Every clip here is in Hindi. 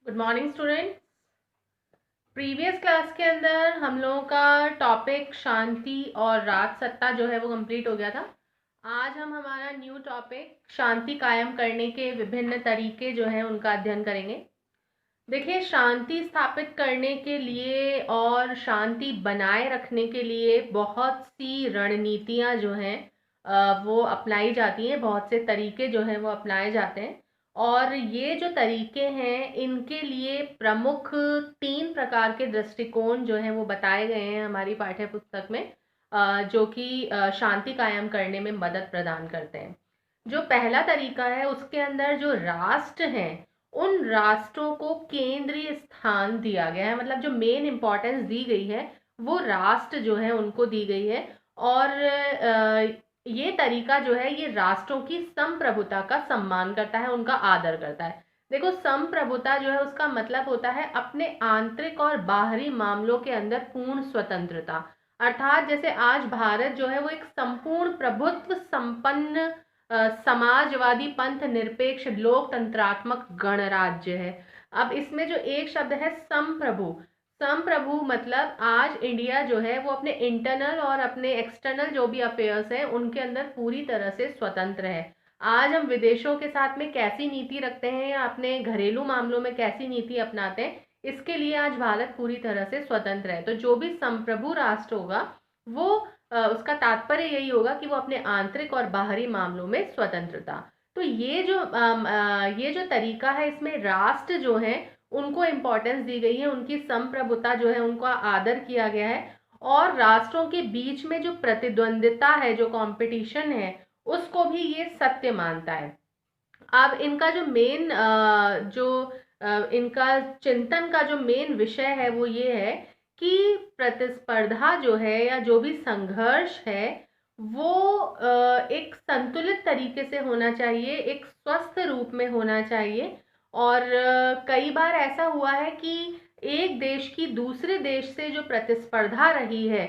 Good morning student. Previous class के अंदर हम लोगों का टॉपिक शांति और राजसत्ता जो है वो कंप्लीट हो गया था। आज हम हमारा न्यू टॉपिक शांति कायम करने के विभिन्न तरीके जो हैं उनका अध्ययन करेंगे। देखिए, शांति स्थापित करने के लिए और शांति बनाए रखने के लिए बहुत सी रणनीतियां जो हैं वो अपनाई जाती हैं, बहुत से तरीके जो हैं वो अपनाए जाते हैं। और ये जो तरीके हैं इनके लिए प्रमुख 3 प्रकार के दृष्टिकोण जो हैं वो बताए गए हैं हमारी पाठ्य पुस्तक में, जो कि शांति कायम करने में मदद प्रदान करते हैं। जो पहला तरीका है उसके अंदर जो राष्ट्र हैं उन राष्ट्रों को केंद्रीय स्थान दिया गया है, मतलब जो मेन इंपॉर्टेंस दी गई है वो राष्ट्र जो है उनको दी गई है। और ये तरीका जो है ये राष्ट्रों की संप्रभुता का सम्मान करता है, उनका आदर करता है। देखो, संप्रभुता जो है उसका मतलब होता है अपने आंतरिक और बाहरी मामलों के अंदर पूर्ण स्वतंत्रता। अर्थात जैसे आज भारत जो है वो एक संपूर्ण प्रभुत्व संपन्न समाजवादी पंथ निरपेक्ष लोकतंत्रात्मक गणराज्य है। अब इसमें जो एक शब्द है संप्रभु, संप्रभु मतलब आज इंडिया जो है वो अपने इंटरनल और अपने एक्सटर्नल जो भी अफेयर्स हैं उनके अंदर पूरी तरह से स्वतंत्र है। आज हम विदेशों के साथ में कैसी नीति रखते हैं या अपने घरेलू मामलों में कैसी नीति अपनाते हैं, इसके लिए आज भारत पूरी तरह से स्वतंत्र है। तो जो भी संप्रभु राष्ट्र होगा वो उसका तात्पर्य यही होगा कि वो अपने आंतरिक और बाहरी मामलों में स्वतंत्रता। तो ये जो तरीका है इसमें राष्ट्र जो है उनको इम्पोर्टेंस दी गई है, उनकी संप्रभुता जो है उनको आदर किया गया है। और राष्ट्रों के बीच में जो प्रतिद्वंदिता है, जो कंपटीशन है, उसको भी ये सत्य मानता है। अब इनका जो मेन जो इनका चिंतन का जो मेन विषय है वो ये है कि प्रतिस्पर्धा जो है या जो भी संघर्ष है वो एक संतुलित तरीके से होना चाहिए, एक स्वस्थ रूप में होना चाहिए। और कई बार ऐसा हुआ है कि एक देश की दूसरे देश से जो प्रतिस्पर्धा रही है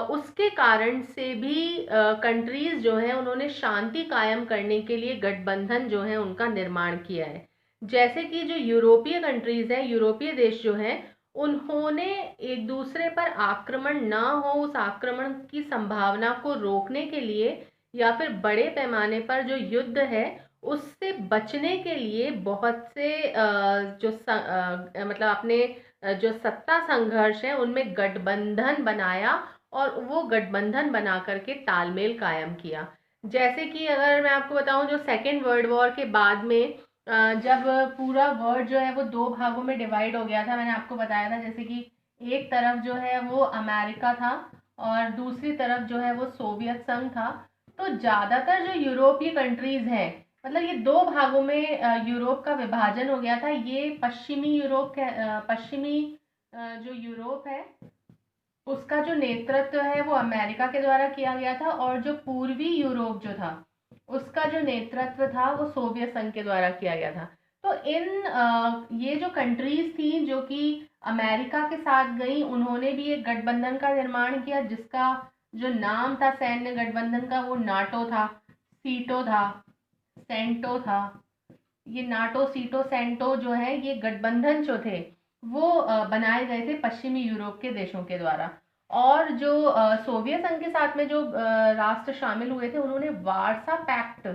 उसके कारण से भी कंट्रीज जो हैं उन्होंने शांति कायम करने के लिए गठबंधन जो है उनका निर्माण किया है। जैसे कि जो यूरोपीय कंट्रीज हैं, यूरोपीय देश जो हैं, उन्होंने एक दूसरे पर आक्रमण ना हो उस आक्रमण की संभावना को रोकने के लिए या फिर बड़े पैमाने पर जो युद्ध है उससे बचने के लिए बहुत से मतलब अपने जो सत्ता संघर्ष है उनमें गठबंधन बनाया और वो गठबंधन बना करके तालमेल कायम किया। जैसे कि अगर मैं आपको बताऊं, जो सेकेंड वर्ल्ड वॉर के बाद में जब पूरा वर्ल्ड जो है वो 2 भागों में डिवाइड हो गया था, मैंने आपको बताया था जैसे कि एक तरफ जो है वो अमेरिका था और दूसरी तरफ जो है वो सोवियत संघ था। तो ज़्यादातर जो यूरोपीय कंट्रीज हैं, मतलब ये 2 भागों में यूरोप का विभाजन हो गया था। ये पश्चिमी यूरोप पश्चिमी जो यूरोप है उसका जो नेतृत्व है वो अमेरिका के द्वारा किया गया था और जो पूर्वी यूरोप जो था उसका जो नेतृत्व था वो सोवियत संघ के द्वारा किया गया था। तो ये जो कंट्रीज थी जो कि अमेरिका के साथ गई, उन्होंने भी एक गठबंधन का निर्माण किया जिसका जो नाम था सैन्य गठबंधन का वो नाटो था, सीटो था, सेंटो था। ये नाटो, सीटो, सेंटो जो है ये गठबंधन जो थे वो बनाए गए थे पश्चिमी यूरोप के देशों के द्वारा। और जो सोवियत संघ के साथ में जो राष्ट्र शामिल हुए थे उन्होंने वारसा पैक्ट,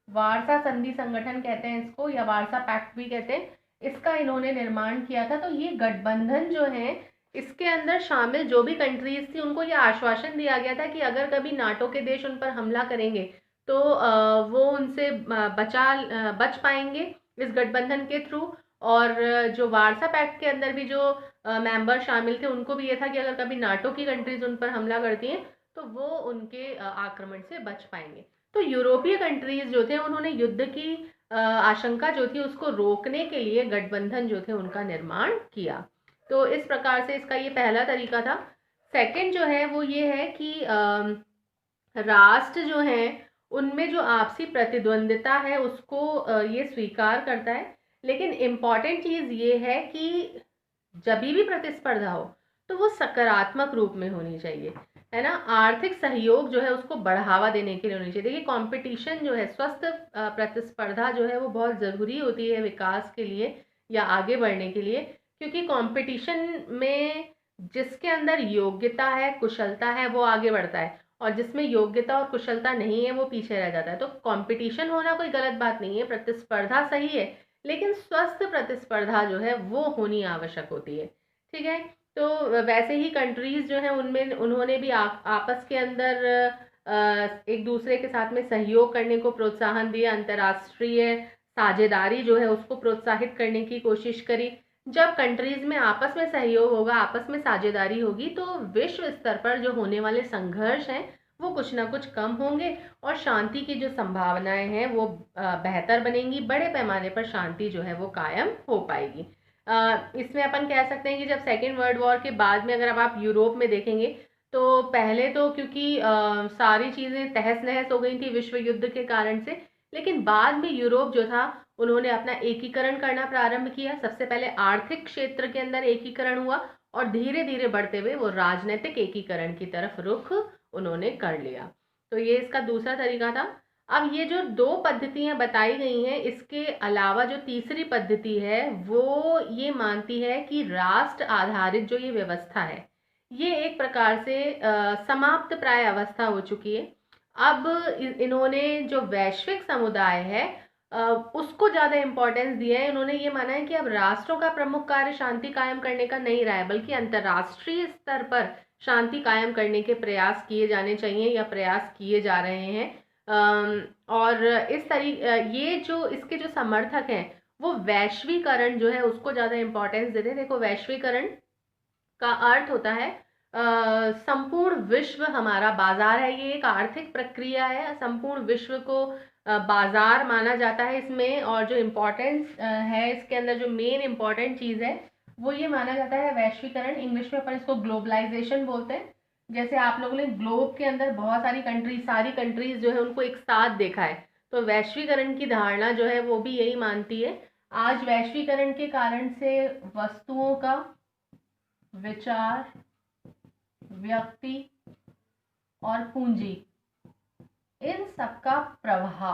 वारसा संधि संगठन कहते हैं इसको या वारसा पैक्ट भी कहते हैं, इसका इन्होंने निर्माण किया था। तो ये गठबंधन जो है इसके अंदर शामिल जो भी कंट्रीज थी उनको ये आश्वासन दिया गया था कि अगर कभी नाटो के देश उन पर हमला करेंगे तो वो उनसे बच पाएंगे इस गठबंधन के थ्रू। और जो वारसा पैक्ट के अंदर भी जो मेंबर शामिल थे उनको भी ये था कि अगर कभी नाटो की कंट्रीज उन पर हमला करती हैं तो वो उनके आक्रमण से बच पाएंगे। तो यूरोपीय कंट्रीज जो थे उन्होंने युद्ध की आशंका जो थी उसको रोकने के लिए गठबंधन जो थे उनका निर्माण किया। तो इस प्रकार से इसका ये पहला तरीका था। सेकंड जो है वो ये है कि राष्ट्र जो है उनमें जो आपसी प्रतिद्वंदिता है उसको ये स्वीकार करता है। लेकिन इम्पॉर्टेंट चीज़ ये है कि जब भी प्रतिस्पर्धा हो तो वो सकारात्मक रूप में होनी चाहिए, है ना। आर्थिक सहयोग जो है उसको बढ़ावा देने के लिए होनी चाहिए। देखिए, कंपटीशन जो है, स्वस्थ प्रतिस्पर्धा जो है वो बहुत ज़रूरी होती है विकास के लिए। या आगे बढ़ने के लिए, क्योंकि कंपटीशन में जिसके अंदर योग्यता है, कुशलता है, वो आगे बढ़ता है, और जिसमें योग्यता और कुशलता नहीं है वो पीछे रह जाता है। तो कंपटीशन होना कोई गलत बात नहीं है, प्रतिस्पर्धा सही है, लेकिन स्वस्थ प्रतिस्पर्धा जो है वो होनी आवश्यक होती है। ठीक है। तो वैसे ही कंट्रीज जो है उनमें उन्होंने भी आपस के अंदर एक दूसरे के साथ में सहयोग करने को प्रोत्साहन दिया, अंतर्राष्ट्रीय साझेदारी जो है उसको प्रोत्साहित करने की कोशिश करी। जब कंट्रीज में आपस में सहयोग होगा, आपस में साझेदारी होगी, तो विश्व स्तर पर जो होने वाले संघर्ष हैं वो कुछ ना कुछ कम होंगे, और शांति की जो संभावनाएं हैं वो बेहतर बनेंगी, बड़े पैमाने पर शांति जो है वो कायम हो पाएगी। इसमें अपन कह सकते हैं कि जब सेकेंड वर्ल्ड वॉर के बाद में अगर आप यूरोप में देखेंगे, तो पहले तो क्योंकि सारी चीज़ें तहस नहस हो गई थी विश्व युद्ध के कारण से, लेकिन बाद में यूरोप जो था उन्होंने अपना एकीकरण करना प्रारंभ किया। सबसे पहले आर्थिक क्षेत्र के अंदर एकीकरण हुआ, और धीरे धीरे बढ़ते हुए वो राजनीतिक एकीकरण की तरफ रुख उन्होंने कर लिया। तो ये इसका दूसरा तरीका था। अब ये जो दो पद्धतियां बताई गई हैं, इसके अलावा जो तीसरी पद्धति है वो ये मानती है कि राष्ट्र आधारित जो ये व्यवस्था है ये एक प्रकार से समाप्त प्राय अवस्था हो चुकी है। अब इन्होंने जो वैश्विक समुदाय है उसको ज़्यादा इम्पोर्टेंस दिया है। उन्होंने ये माना है कि अब राष्ट्रों का प्रमुख कार्य शांति कायम करने का नहीं रहा है, बल्कि अंतर्राष्ट्रीय स्तर पर शांति कायम करने के प्रयास किए जाने चाहिए या प्रयास किए जा रहे हैं। और इस ये जो इसके जो समर्थक हैं वो वैश्वीकरण जो है उसको ज़्यादा इम्पोर्टेंस देते हैं। देखो, वैश्वीकरण का अर्थ होता है संपूर्ण विश्व हमारा बाजार है। ये एक आर्थिक प्रक्रिया है, संपूर्ण विश्व को बाजार माना जाता है इसमें, और जो इम्पोर्टेंस है इसके अंदर, जो मेन इम्पोर्टेंट चीज़ है वो ये माना जाता है वैश्वीकरण। इंग्लिश में अपन इसको ग्लोबलाइजेशन बोलते हैं। जैसे आप लोगों ने ग्लोब के अंदर बहुत सारी कंट्रीज जो है उनको एक साथ देखा है, तो वैश्वीकरण की धारणा जो है वो भी यही मानती है। आज वैश्वीकरण के कारण से वस्तुओं का, विचार, व्यक्ति और पूंजी, इन सबका प्रवाह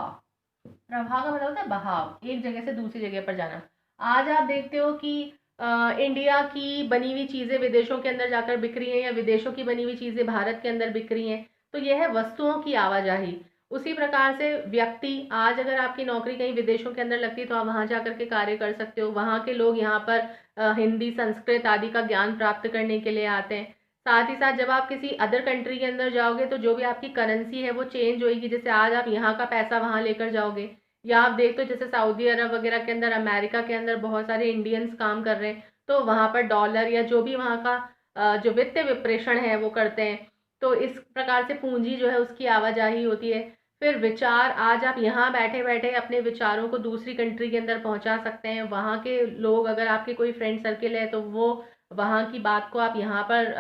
का मतलब होता है बहाव, एक जगह से दूसरी जगह पर जाना। आज आप देखते हो कि इंडिया की बनी हुई चीज़ें विदेशों के अंदर जाकर बिक रही हैं, या विदेशों की बनी हुई चीज़ें भारत के अंदर बिक रही हैं, तो यह है वस्तुओं की आवाजाही। उसी प्रकार से व्यक्ति, आज अगर आपकी नौकरी कहीं विदेशों के अंदर लगती है तो आप वहाँ जा करके कार्य कर सकते हो। वहाँ के लोग यहाँ पर हिंदी, संस्कृत आदि का ज्ञान प्राप्त करने के लिए आते हैं। साथ ही साथ जब आप किसी अदर कंट्री के अंदर जाओगे तो जो भी आपकी करेंसी है वो चेंज होगी। जैसे आज आप यहाँ का पैसा वहाँ लेकर जाओगे, या आप देखते हो जैसे सऊदी अरब वगैरह के अंदर, अमेरिका के अंदर बहुत सारे इंडियंस काम कर रहे हैं, तो वहाँ पर डॉलर या जो भी वहाँ का जो वित्तीय विप्रेषण है वो करते हैं। तो इस प्रकार से पूंजी जो है उसकी आवाजाही होती है। फिर विचार, आज आप यहाँ बैठे बैठे अपने विचारों को दूसरी कंट्री के अंदर पहुँचा सकते हैं। वहाँ के लोग, अगर आपके कोई फ्रेंड सर्किल है तो वो वहाँ की बात को आप यहाँ पर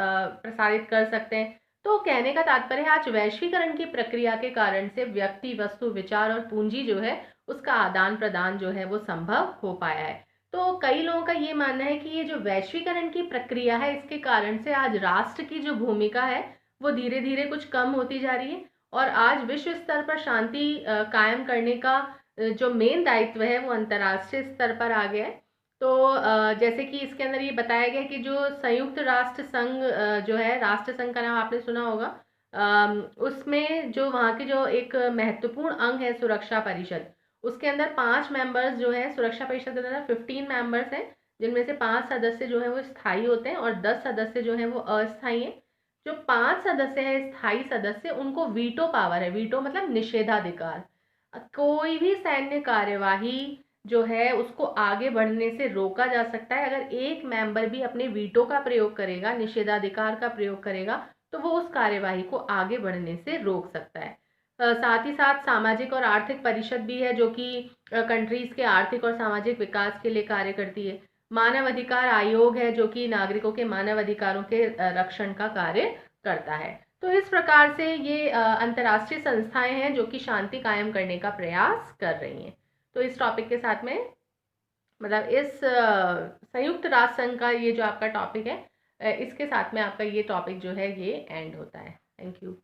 प्रसारित कर सकते हैं। तो कहने का तात्पर्य है, आज वैश्वीकरण की प्रक्रिया के कारण से व्यक्ति, वस्तु, विचार और पूंजी जो है उसका आदान प्रदान जो है वो संभव हो पाया है। तो कई लोगों का ये मानना है कि ये जो वैश्वीकरण की प्रक्रिया है इसके कारण से आज राष्ट्र की जो भूमिका है वो धीरे धीरे कुछ कम होती जा रही है, और आज विश्व स्तर पर शांति कायम करने का जो मेन दायित्व है वो अंतर्राष्ट्रीय स्तर पर आ गया है। तो जैसे कि इसके अंदर ये बताया गया कि जो संयुक्त राष्ट्र संघ जो है, राष्ट्र संघ का नाम आपने सुना होगा, उसमें जो वहाँ के जो एक महत्वपूर्ण अंग है सुरक्षा परिषद, उसके अंदर 5 मेंबर्स जो है, सुरक्षा परिषद के अंदर 15 मेंबर्स हैं, जिनमें से 5 सदस्य जो है वो स्थायी होते हैं और 10 सदस्य जो है वो अस्थायी हैं। जो 5 सदस्य है स्थायी सदस्य, उनको वीटो पावर है। वीटो मतलब निषेधाधिकार। कोई भी सैन्य कार्यवाही जो है उसको आगे बढ़ने से रोका जा सकता है अगर एक मेंबर भी अपने वीटो का प्रयोग करेगा, निषेधाधिकार का प्रयोग करेगा, तो वो उस कार्यवाही को आगे बढ़ने से रोक सकता है। साथ ही साथ सामाजिक और आर्थिक परिषद भी है, जो कि कंट्रीज के आर्थिक और सामाजिक विकास के लिए कार्य करती है। मानव अधिकार आयोग है, जो कि नागरिकों के मानव अधिकारों के रक्षण का कार्य करता है। तो इस प्रकार से ये अंतर्राष्ट्रीय संस्थाएं हैं जो कि शांति कायम करने का प्रयास कर रही हैं। तो इस टॉपिक के साथ में, मतलब इस संयुक्त राष्ट्र संघ का ये जो आपका टॉपिक है, इसके साथ में आपका ये टॉपिक जो है ये एंड होता है। Thank you.